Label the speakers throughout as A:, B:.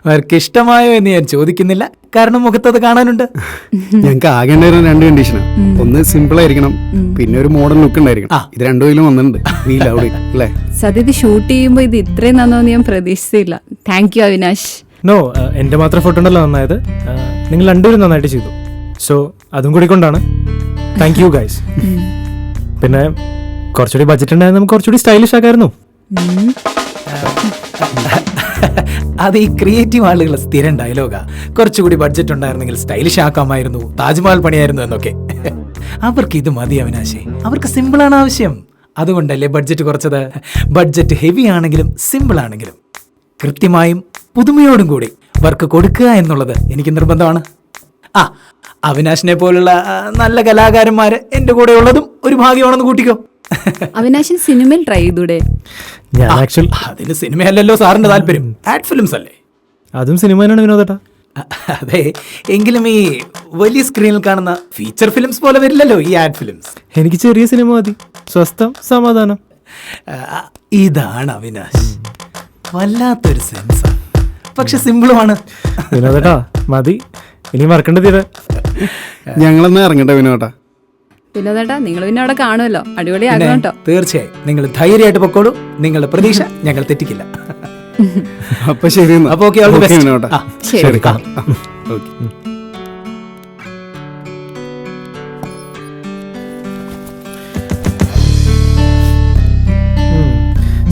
A: അവർക്ക് ഇഷ്ടമായോ എന്ന് ഞാൻ ചോദിക്കുന്നില്ല, കാരണം മുഖത്തത് കാണാനുണ്ട്.
B: ഞങ്ങൾക്ക് ആകെ ഉണ്ടായിരുന്ന 2 കണ്ടീഷനാ. ഒന്ന് സിമ്പിൾ ആയിരിക്കണം, പിന്നെ ഒരു മോഡേൺ ലുക്ക് ഉണ്ടായിരിക്കണം. ഇത് രണ്ടുപേരും വന്നിട്ടുണ്ട്. അല്ലേ?
C: സത്യത്തിൽ ഷൂട്ട് ചെയ്യുമ്പോൾ ഇത് ഇത്രയും നന്നോന്ന് ഞാൻ പ്രതീക്ഷിച്ചില്ല. Thank you Avinash.
D: നോ, എൻ്റെ മാത്രം ഫോട്ടോ ഉണ്ടല്ലോ നന്നായത്. നിങ്ങൾ രണ്ടുപേരും നന്നായിട്ട് ചെയ്തു. സോ അതും കൂടി കൊണ്ടാണ്. Thank you guys. പിന്നെ കുറച്ചുകൂടി ബഡ്ജറ്റ് ഉണ്ടായിരുന്നു, നമുക്ക് കുറച്ചുകൂടി സ്റ്റൈലിഷ് ആക്കായിരുന്നു.
A: അത് ഈ ക്രിയേറ്റീവ് ആളുകൾ സ്ഥിരം ഡയലോഗാ. കുറച്ചുകൂടി ബഡ്ജറ്റ് ഉണ്ടായിരുന്നെങ്കിൽ സ്റ്റൈലിഷ് ആക്കാമായിരുന്നു, താജ്മഹൽ പണിയായിരുന്നു എന്നൊക്കെ. അവർക്ക് ഇത് മതി അവിനാശേ, അവർക്ക് സിമ്പിളാണ് ആവശ്യം. അതുകൊണ്ടല്ലേ ബഡ്ജറ്റ് കുറച്ചത്. ബഡ്ജറ്റ് ഹെവി ആണെങ്കിലും സിമ്പിൾ ആണെങ്കിലും കൃത്യമായും പുതുമയോടും കൂടി വർക്ക് കൊടുക്കുക എന്നുള്ളത് എനിക്ക് നിർബന്ധമാണ്. അവിനാശിനെ പോലുള്ള നല്ല കലാകാരന്മാര് എന്റെ കൂടെ ഉള്ളതും ഒരു ഭാഗ്യമാണെന്ന് കൂട്ടിക്കോ.
C: അവിനാശൻ സിനിമയിൽ ട്രൈ ചെയ്തൂടെ?
A: അതിന് സിനിമയല്ലല്ലോ സാറിന്റെ താല്പര്യം, ആഡ് ഫിലിംസ് അല്ലേ?
D: അതും സിനിമ തന്നെയാണ് വിനോദേട്ടാ.
A: അതെ, എങ്കിലും ഈ വലിയ സ്ക്രീനിൽ കാണുന്ന ഫീച്ചർ ഫിലിംസ് പോലെ വരില്ലല്ലോ ഈ ആഡ് ഫിലിംസ്.
D: എനിക്ക് ചെറിയ സിനിമ മതി, സ്വസ്ഥം, സമാധാനം.
A: ഇതാണ് അവിനാശ്, വല്ലാത്തൊരു സെൻസ്, പക്ഷെ സിമ്പിളുമാണ്.
D: വിനോദേട്ടാ മതി, ഇനി മറക്കേണ്ട തീരെ.
B: ഞങ്ങളെന്നാ ഇറങ്ങട്ടെ വിനോദേട്ടാ.
C: വിനോദേട്ടാ നിങ്ങൾ പിന്നെ അവിടെ കാണുമല്ലോ, അടിപൊളിയാകും കേട്ടോ.
A: തീർച്ചയായും, നിങ്ങൾ ധൈര്യമായിട്ട് പൊക്കോളൂ. നിങ്ങളുടെ പ്രതീക്ഷ ഞങ്ങൾ തെറ്റിക്കില്ല.
B: അപ്പൊ ശരി,
A: അപ്പൊ ഓക്കെ
B: വിനോദേട്ടാ.
C: ശരി.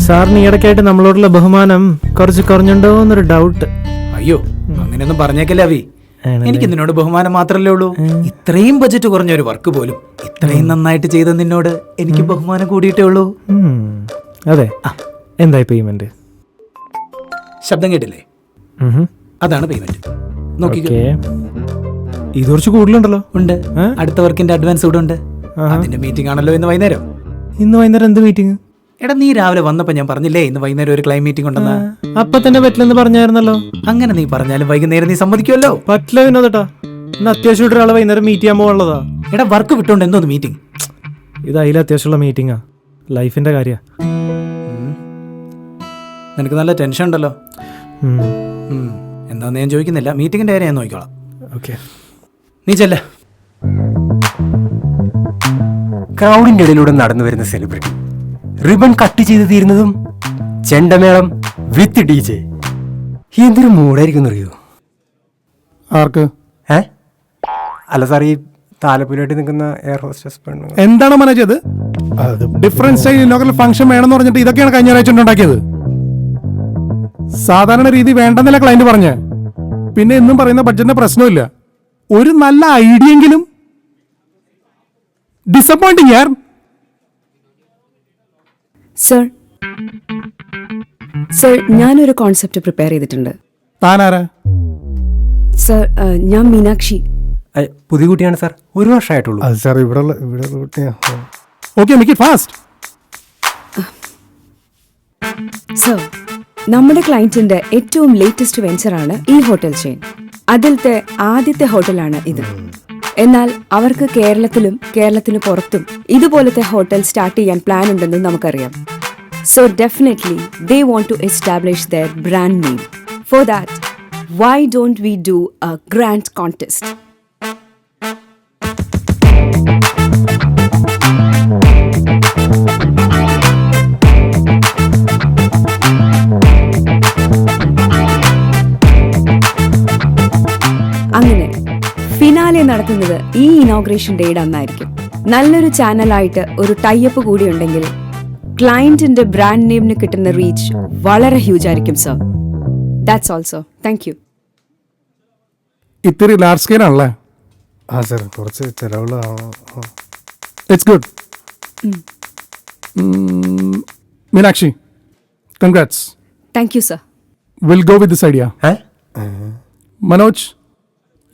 D: സാറിന് ഈയിടയ്ക്കായിട്ട് നമ്മളോടുള്ള ബഹുമാനം കുറച്ച് കുറഞ്ഞുണ്ടോ എന്നൊരു ഡൗട്ട്.
A: അയ്യോ, അങ്ങനെയൊന്നും പറഞ്ഞേക്കല്ലേ അവി. എനിക്ക് നിന്നോട് ബഹുമാനം മാത്രല്ലേ ഉള്ളൂ. ഇത്രയും ബജറ്റ് കുറഞ്ഞ ഒരു വർക്ക് പോലും ഇത്രയും നന്നായിട്ട് ചെയ്ത നിന്നോട് എനിക്ക് ബഹുമാനം കൂടിയിട്ടേ ഉള്ളൂ.
D: അതെ, എന്തായി പേയ്മെന്റ്?
A: ശബ്ദം കേട്ടില്ലേ? അതാണ് പേയ്മെന്റ്. നോക്കിക്കോ,
D: ഇത് കുറച്ച് കൂടുതലുണ്ടല്ലോ.
A: ഉണ്ട്, അടുത്ത വർക്കിന്റെ അഡ്വാൻസ് ഇവിടെ ഉണ്ട്. അതിന്റെ മീറ്റിംഗ് ആണല്ലോ ഇന്ന് വൈകുന്നേരം.
D: ഇന്ന് വൈകുന്നേരം എന്ത് മീറ്റിംഗ്?
A: എടാ, നീ രാവിലെ വന്നപ്പോ ഞാൻ പറഞ്ഞില്ലേ ഇന്ന് വൈകുന്നേരം ഒരു ക്ലൈം മീറ്റിംഗ് ഉണ്ടെന്ന്.
D: അപ്പൊ തന്നെ പറ്റില്ലെന്ന് പറഞ്ഞായിരുന്നല്ലോ.
A: അങ്ങനെ നീ പറഞ്ഞാലും വൈകുന്നേരം നീ സമ്മതിക്കുമല്ലോ.
D: പറ്റില്ല വിനോദേട്ടാ, ഇന്ന് അത്യാവശ്യമായിട്ട് ഒരാളെ വൈകുന്നേരം മീറ്റ് ചെയ്യാൻ പോകാനുള്ളതാ.
A: എടാ, വർക്ക് വിട്ടോണ്ട് എന്തോന്ന് മീറ്റിംഗ്?
D: ഇത് അതിൽ അത്യാവശ്യമുള്ള മീറ്റിംഗാ, ലൈഫിന്റെ കാര്യ.
A: നിനക്ക് നല്ല ടെൻഷൻ ഉണ്ടല്ലോ. എന്താന്ന് ഞാൻ ചോദിക്കുന്നില്ല, മീറ്റിംഗിന്റെ കാര്യം ഞാൻ നോക്കിക്കോളാം.
D: ഓക്കെ,
A: നീ ചെല്ല.
E: ക്രൗഡിന്റെ ഇടയിലൂടെ നടന്നു വരുന്ന സെലിബ്രിറ്റി റിബൺ കട്ട് ചെയ്ത് തീരുന്നതും ചെണ്ടമേളം വിത്ത് DJ. എന്തൊരു മൂടായിരിക്കും അറിയോ?
B: ആർക്ക്?
E: അല്ല സാർ, ഈ താലപ്പൊലിയായിട്ട് നിൽക്കുന്ന എയർ ഹോസ്റ്റസ് പെണ്ണ്
B: എന്താണ് മനോജ് അത്? ഡിഫറൻറ്റ് സ്റ്റൈൽ ഇന്നോഗ്രൽ ഫംഗ്ഷൻ വേണമെന്ന് പറഞ്ഞിട്ട് ഇതൊക്കെയാണ് കഴിഞ്ഞ ആഴ്ച ഉണ്ടാക്കിയത്. സാധാരണ രീതി വേണ്ടെന്നല്ല ക്ലയന്റ് പറഞ്ഞ. പിന്നെ എന്നും പറയുന്ന ബഡ്ജറ്റിന്റെ പ്രശ്നമില്ല. ഒരു നല്ല ഐഡിയ എങ്കിലും ഡിസപ്പോയിന്റിങ് യാർ.
F: സർ ഞാനൊരു കോൺസെപ്റ്റ് പ്രിപ്പയർ ചെയ്തിട്ടുണ്ട്.
B: താനാരാ?
F: സർ ഞാൻ മീനാക്ഷി.
E: പുതിയ കുട്ടിയാണ് സാർ, 1 വർഷമായിട്ടുള്ളൂ.
B: സാർ ഇവിടെ okay, make it fast.
F: Sir, നമ്മുടെ ക്ലയന്റിന്റെ ഏറ്റവും ലേറ്റസ്റ്റ് വെഞ്ചറാണ് ഈ ഹോട്ടൽ ചെയിൻ. അതിലത്തെ ആദ്യത്തെ ഹോട്ടലാണ് ഇത്. എന്നാൽ അവർക്ക് കേരളത്തിന് പുറത്തും ഇതുപോലത്തെ ഹോട്ടൽ സ്റ്റാർട്ട് ചെയ്യാൻ പ്ലാൻ ഉണ്ടെന്ന് നമുക്കറിയാം. So definitely they want to establish their brand name. For that, why don't we do a grand contest? അങ്ങനെ ഫിനാലെ നടത്തുന്നത് ഈ ഇനോഗ്രേഷൻ ഡേയുടെ അന്നായിരിക്കും. നല്ലൊരു ചാനലായിട്ട് ഒരു ടൈപ്പ് കൂടി ഉണ്ടെങ്കിൽ ക്ലയന്റിന്റെ ബ്രാൻഡ് നെയിമിന് കിട്ടുന്ന റീച്ച് വളരെ ഹ്യൂജ് ആയിരിക്കും sir. That's also. Thank you.
B: ഇത്തിരി ലാർജ് സ്കെയിൽ ആണല്ലേ?
E: സാർ, കുറച്ച് ചിലവുള്ള.
B: It's good. Meenakshi, congrats.
F: Thank you sir.
B: Will go with this idea. Manoj,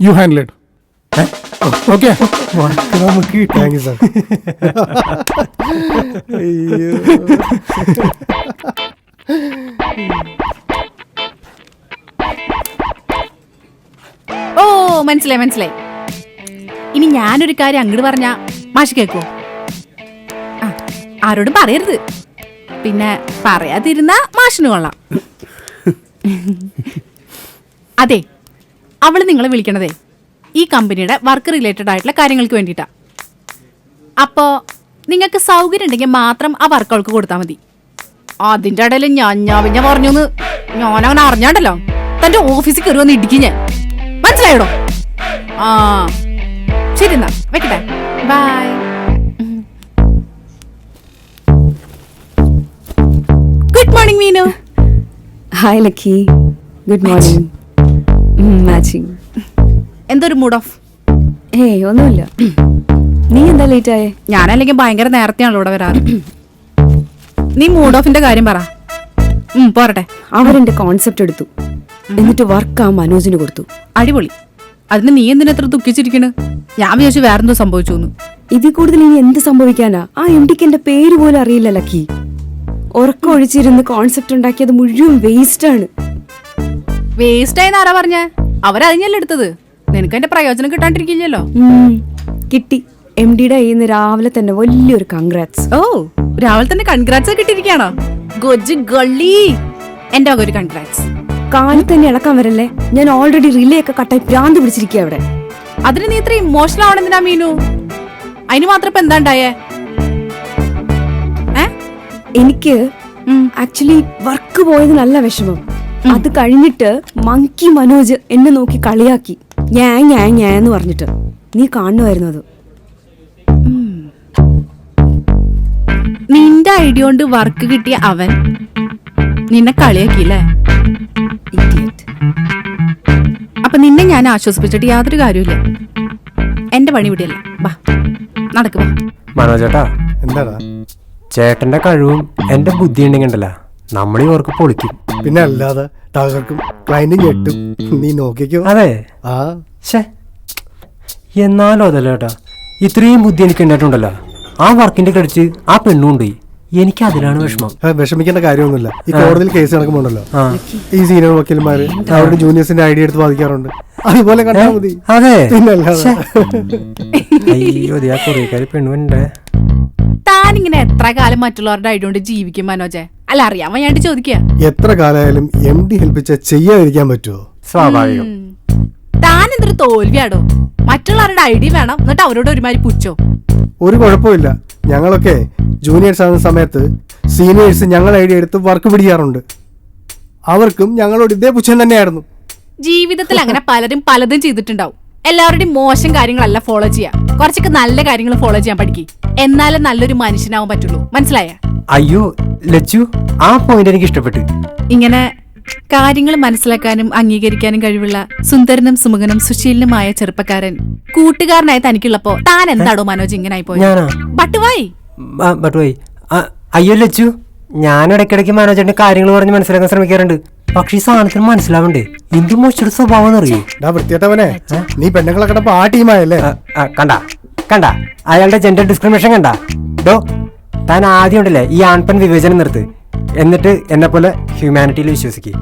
B: you handle it. Okay,
E: നമുക്ക് താങ്ക് യു സാർ.
G: ഓ, മനസ്സിലായി. ഇനി ഞാനൊരു കാര്യം അങ്ങോട്ട് പറഞ്ഞാ മാഷ് കേക്കോ? ആരോടും പറയരുത്. പിന്നെ പറയാതിരുന്ന മാഷിന് കൊള്ളാം. അതെ, അവള് നിങ്ങളെ വിളിക്കണതേ ഈ കമ്പനിയുടെ വർക്ക് റിലേറ്റഡ് ആയിട്ടുള്ള കാര്യങ്ങൾക്ക് വേണ്ടിയിട്ടാ. അപ്പോ നിങ്ങൾക്ക് സൗകര്യം ഉണ്ടെങ്കിൽ മാത്രം ആ വർക്ക് അവൾക്ക് കൊടുത്താൽ മതി. അതിന്റെ ഇടയിൽ ഞാൻ പറഞ്ഞു ഞാനങ്ങനെ അറിഞ്ഞാണ്ടല്ലോ തന്റെ ഓഫീസിൽ കയറി വന്ന് ഇടിക്കും ഞാൻ. മനസ്സിലായോടോ? ആ ശരി, എന്നാ വെക്കട്ടെ. Bye. Good morning Meenu.
F: Hi Lucky, good morning. Matching.
G: എന്തൊരു മൂഡ് ഓഫ്?
F: ഏയ് ഒന്നുമില്ല. നീ എന്താ ലേറ്റ് ആയേ?
G: ഞാനല്ലെങ്കിൽ ഭയങ്കര നേരത്തെയാണല്ലോ ഇവിടെ വരാറ്. നീ മൂഡ് ഓഫിന്റെ കാര്യം പറ. പോരട്ടെ.
F: അവരെന്റെ കോൺസെപ്റ്റ് എടുത്തു, എന്നിട്ട് വർക്ക് ആ മനോജിന് കൊടുത്തു.
G: അടിപൊളി. അതിന് നീ എന്തിനെത്ര ദുഃഖിച്ചിരിക്കണ്? ഞാൻ വിചാരിച്ചു വേറെന്തോ സംഭവിച്ചു.
F: ഇതിൽ കൂടുതൽ ഇനി എന്ത് സംഭവിക്കാനാ? ആ എം ഡിക്ക് എന്റെ പേര് പോലും അറിയില്ല ലക്കി. ഉറക്കം ഒഴിച്ചിരുന്ന് കോൺസെപ്റ്റ് ഉണ്ടാക്കിയത് മുഴുവൻ വേസ്റ്റ് ആണ്.
G: വേസ്റ്റ് ആയെന്ന് ആരാ പറഞ്ഞ? അവരതിഞ്ഞല്ലേ എടുത്തത്. നിനക്ക് അതിന്റെ പ്രയോജനം കിട്ടാണ്ടിരിക്കില്ലല്ലോ.
F: കിട്ടി. എം ഡിയുടെ കയ്യിന്ന് രാവിലെ തന്നെ വലിയൊരു കൺഗ്രാറ്റ്സ്.
G: ഓ, രാവിലെ തന്നെ കൺഗ്രാറ്റ്സ് കിട്ടിയിരിക്കുകയാണോ? ഗൊജ്ജ് ഗള്ളി. എന്റെ വക ഒരു കൺഗ്രാറ്റ്സ്.
F: കാലത്ത് തന്നെ ഇളക്കാൻ വരല്ലേ? ഞാൻ ഓൾറെഡി റിലേ ഒക്കെ കട്ടായി ഭ്രാന്ത് പിടിച്ചിരിക്കുക അവിടെ.
G: അതിന് നീ ഇത്ര ഇമോഷണൽ ആവണെന്തിനാ മീനു? അതിന് മാത്രം ഇപ്പൊ എന്താ ഉണ്ടായേ?
F: എനിക്ക് ആക്ച്വലി വർക്ക് പോയത് നല്ല വിഷമം. അത് കഴിഞ്ഞിട്ട് മങ്കി മനോജ് എന്നെ നോക്കി കളിയാക്കി, ഞാൻ പറഞ്ഞിട്ട്. നീ കാണുമായിരുന്നു അത്.
G: നിന്റെ ഐഡിയ കൊണ്ട് വർക്ക് കിട്ടിയ അവൻ നിന്നെ കളിയാക്കിയില്ലേ? അപ്പൊ നിന്നെ ഞാൻ ആശ്വസിപ്പിച്ചിട്ട് യാതൊരു കാര്യമില്ല. എന്റെ പണി വിടിയല്ല. ബാ നടക്കുക.
E: മനോജേട്ടാ,
B: എന്താടാ?
E: ചേട്ടന്റെ കഴിവും എന്റെ ബുദ്ധി ഉണ്ടെങ്കിൽ ഉണ്ടല്ലോ നമ്മളീ വർക്ക് പൊളിക്കും.
B: പിന്നെ അല്ലാതെ തകർക്കും, ക്ലയന്റ് ഞെട്ടും. നീ നോക്കിക്കോ.
E: അതെ.
B: ആ
E: ശേ, എന്നാലും അതല്ല ചേട്ടാ, ഇത്രയും ബുദ്ധി എനിക്ക് ഉണ്ടായിട്ടുണ്ടല്ലോ. ആ വർക്കിന്റെ ക്രെഡിറ്റ് ആ പെണ്ണുണ്ട്. എനിക്ക് അതിലാണ് വിഷമം.
B: വിഷമിക്കേണ്ട കാര്യമൊന്നുമില്ല. ഈ കോടതിയിൽ കേസ് നടക്കുമ്പോണ്ടല്ലോ, ഈ സീനിയർ വക്കീൽമാര് അവരുടെ ജൂനിയേഴ്സിന്റെ ഐഡിയ എടുത്ത് ബാധിക്കാറുണ്ട്. അതുപോലെ കണ്ടാൽ മതി.
E: അതെ.
B: പിന്നല്ലാതെ
E: അയ്യോ, ആ കൊറിയക്കാരി പെണ്ണുണ്ടേ.
G: താനിങ്ങനെ എത്ര കാലം മറ്റുള്ളവരുടെ ഐഡിയ കൊണ്ട് ജീവിക്കും മനോജെ? അല്ല, അറിയാൻ വയ്യാണ്ട് ചോദിക്കുക.
B: എത്ര കാലമായാലും എം ഡി ഹെൽപ്പിച്ച ചെയ്യാതിരിക്കാൻ പറ്റുമോ?
E: സ്വാഭാവികം.
G: താൻ എന്തൊരു തോൽവിയാടോ. മറ്റുള്ളവരുടെ ഐഡിയ വേണം, എന്നിട്ട് അവരോട് ഒരുമാതിരി പുച്ചോ.
B: ഒരു കുഴപ്പമില്ല. ഞങ്ങളൊക്കെ ജൂനിയേഴ്സ് ആകുന്ന സമയത്ത് സീനിയേഴ്സ് ഞങ്ങൾ ഐഡിയ എടുത്ത് വർക്ക് പിടിക്കാറുണ്ട്. അവർക്കും ഞങ്ങളോട് ഇതേ പുച്ഛം തന്നെയായിരുന്നു.
G: ജീവിതത്തിൽ അങ്ങനെ പലരും പലതും ചെയ്തിട്ടുണ്ടാവും. എല്ലാവരുടെയും മോശം കാര്യങ്ങളല്ല ഫോളോ ചെയ്യാ. കുറച്ചൊക്കെ നല്ല കാര്യങ്ങൾ ഫോളോ ചെയ്യാൻ പഠിക്കും. എന്നാലേ നല്ലൊരു മനുഷ്യനാവാൻ പറ്റുള്ളൂ. മനസ്സിലായ?
E: അയ്യോ ലച്ചു, ആ പോയിന്റ് എനിക്ക് ഇഷ്ടപ്പെട്ടു.
G: ഇങ്ങനെ കാര്യങ്ങൾ മനസ്സിലാക്കാനും അംഗീകരിക്കാനും കഴിവുള്ള സുന്ദരനും സുമുഖനും സുശീലനുമായ ചെറുപ്പക്കാരൻ കൂട്ടുകാരനായി തനിക്കുള്ളപ്പോ താൻ എന്താടോ മനോജ് ഇങ്ങനെ ആയിപ്പോയി?
E: ഞാനാ?
G: ബട്ടുവായി.
E: അയ്യോ ലച്ചു, ഞാൻ ഇടയ്ക്കിടയ്ക്ക് മനോജന്റെ കാര്യങ്ങൾ പറഞ്ഞ് മനസ്സിലാക്കാൻ ശ്രമിക്കാറുണ്ട്. പക്ഷെ ഈ സാധനത്തിന് മനസ്സിലാവണ്ടേ എന്ത് മോശം സ്വഭാവം അറിയൂ.
B: വൃത്തിയേട്ടവനെ, നീ പെണ്ണുങ്ങളെ കണ്ടപ്പോ ആ ടീമായല്ലേ?
E: കണ്ട അയാളുടെ ജെൻഡർ ഡിസ്ക്രിമിനേഷൻ കണ്ട. ഡോ, താൻ ആദ്യം ഉണ്ടല്ലേ ഈ ആൺപെൺ വിവേചനം നിർത്ത്. എന്നിട്ട് എന്നെ പോലെ ഹ്യൂമാനിറ്റിയിൽ വിശ്വസിക്കുക.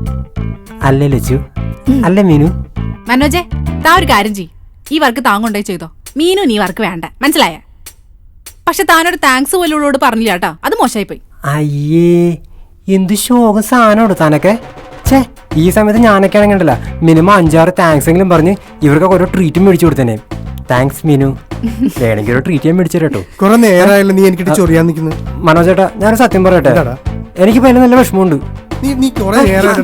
E: അല്ലേ ലച്ചു? അല്ലേ മീനു?
G: മനോജെ, താ ഒരു കാര്യം ചെയ്യ്. ഈ വർക്ക് താൻ കൊണ്ടുപോയി ചെയ്തോ. മീനു നീ വർക്ക് വേണ്ട. മനസ്സിലായ? പക്ഷെ താനൊരു താങ്ക്സ് പോലുള്ളോട് പറഞ്ഞില്ല കേട്ടോ. അത് മോശമായി പോയി.
E: അയ്യേ, എന്ത് ശോകം സാധനോട് താനൊക്കെ. ഛേ, ഈ സമയത്ത് ഞാനൊക്കെ ആണെങ്കിലല്ല മിനിമം 5-6 താങ്ക്സ് എങ്കിലും പറഞ്ഞ് ഇവർക്കൊക്കെ ഓരോ ട്രീറ്റും മേടിച്ചു കൊടുത്തേനെ. താങ്ക്സ് മീനു. വേണമെങ്കിൽ ഒരു ട്രീറ്റ് ഞാൻ മേടിച്ചു തരാട്ടോ.
B: കുറെ നേരമായാലും നീ എനിക്ക് ചൊറിയാൻ നിൽക്കുന്നു.
E: മനോജേട്ടാ, ഞാനൊരു സത്യം പറയട്ടെ, എനിക്കിപ്പോ അതിന് നല്ല വിഷമമുണ്ട്.
B: നീ കുറെ നേരം